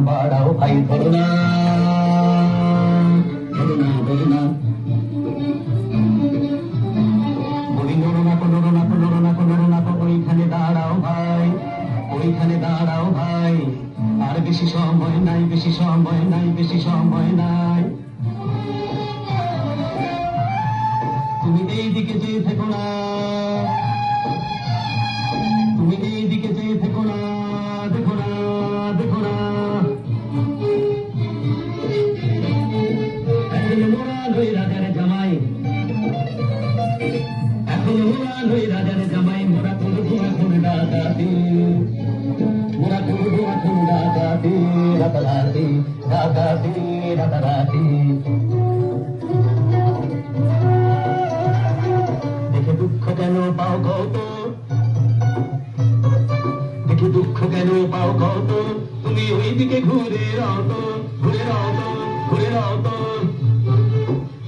বাড়াও ভাই ধরো না ধরো না ধরো না বলি নড়ো না নড়ো না নড়ো না নড়ো না ওইখানে দাঁড়াও ভাই ওইখানে দাঁড়াও ভাই আর বেশি সময় নাই বেশি সময় নাই বেশি সময় নাই তুমি এই দিকে যেয়ে থেকো না তুমি এই দিকে যেয়ে থেকো না দেখো না দেখো না এখন মোরাল হই রাজার জামাই এখন মোরাল হই রাজার জামাই মোরা করবো এখন ডাকাতি মোরা করবো এখন ডাকাতি রাতারাতি ডাকাতি রাতারাতি দেখে দুঃখ কেন পাও কত দেখে দুঃখ কেন পাও কত তুমি ওই দিকে ঘুরে রাও তো ঘুরে রাও তো ঘুরে রাও তো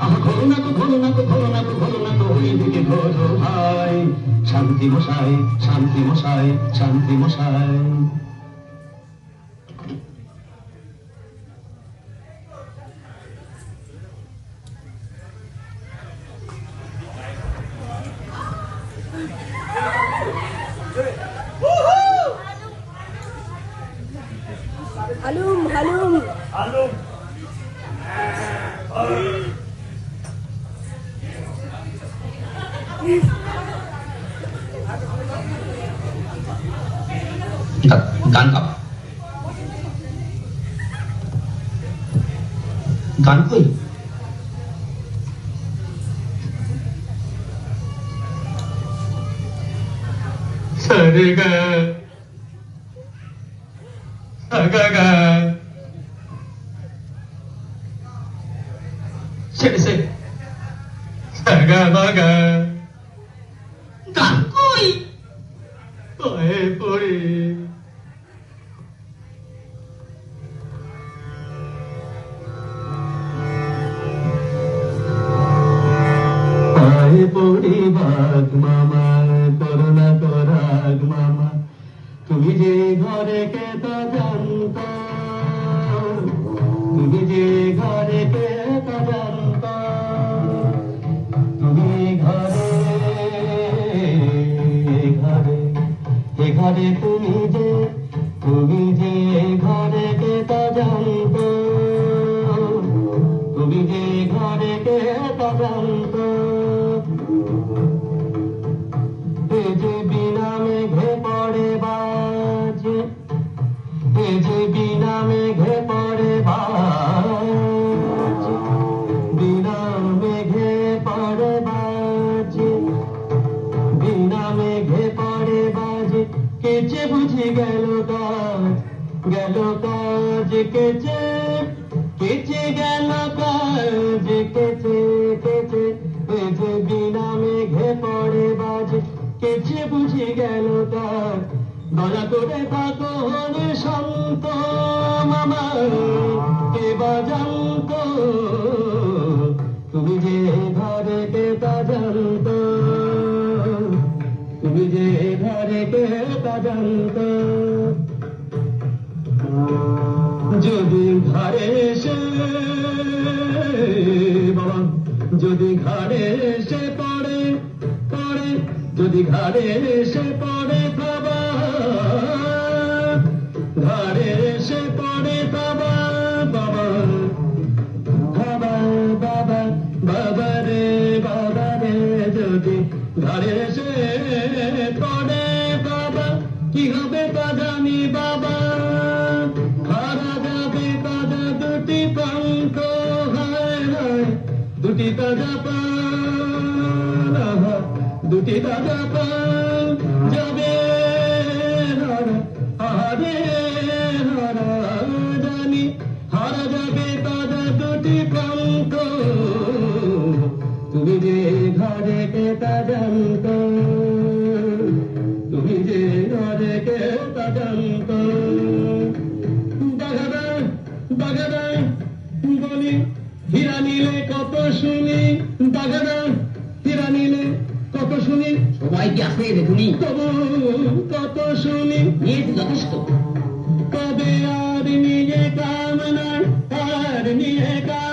আহ ঘোরো না তো ঘোরো না তো ঘোরো না তো ঘোরো না তো ওই দিকে ঘোরো ভাই শান্তি মশাই শান্তি মশাই শান্তি মশাই হালুম হালুম হালুম গান গাও গান কই সরে গা সাগা সে সাগা বাগা গান কই পায়ে পড়ে পায়ে পড়ি বাগ মামা করোনা করাগ মামা তুমি যে ঘরে কেতা জানত তুমি যে ঘরে কেতা জানত তুমি ঘরে ঘরে এ ঘরে তুমি যে ঘরে কেতা জানত তুমি যে ঘরে কেতা জানত এ যে বিনা মেঘে পড়ে বাজ এ যে বিনা মেঘে পড়ে বাজ বিনা মেঘে পড়ে বাজ বিনা মেঘে পড়ে বাজ কেচে বুঝি গেল কাজ কেচে কেচে গেল কাজ কেচে কেচে এ যে বিনা মেঘে পড়ে বাজ কেচে বুঝি গেল কাজ দয়া করে থাকো হরে শান্ত মামা কে বাজান্ত তুমি যে ঘরে কেতা জানত তুমি যে ঘরে কেতা জানত যদি ঘরে এসে বাবা যদি ঘরে এসে পড়ে পড়ে যদি ঘরে এসে পড়ে বাবা ঘরে এসে পড়ে বাবা বাবা বাবা বাবা বাবা রে যদি ঘরে এসে পড়ে বাবা কি হবে তা জানি বাবা হারা যাবে তাজা দুটি পঙ্খ হায় হায় দুটি তাজা পান দুটি তাজা পান যাবে হারে হারা জানি হারা যাবে তাজা দুটি পঙ্খ তুমি যে ঘরে কেতা জানত তুমি যে ঘরে কেতা জানত বাগাদা বলি হীরা নিলে কত শুনি বাগাদা হীরা নিলে কত শুনি সবাই কি আসে দেখুনি তবু কত শুনি নিয়ে যথেষ্ট কবে আর নিয়ে কামনায় তার নিয়ে কাজ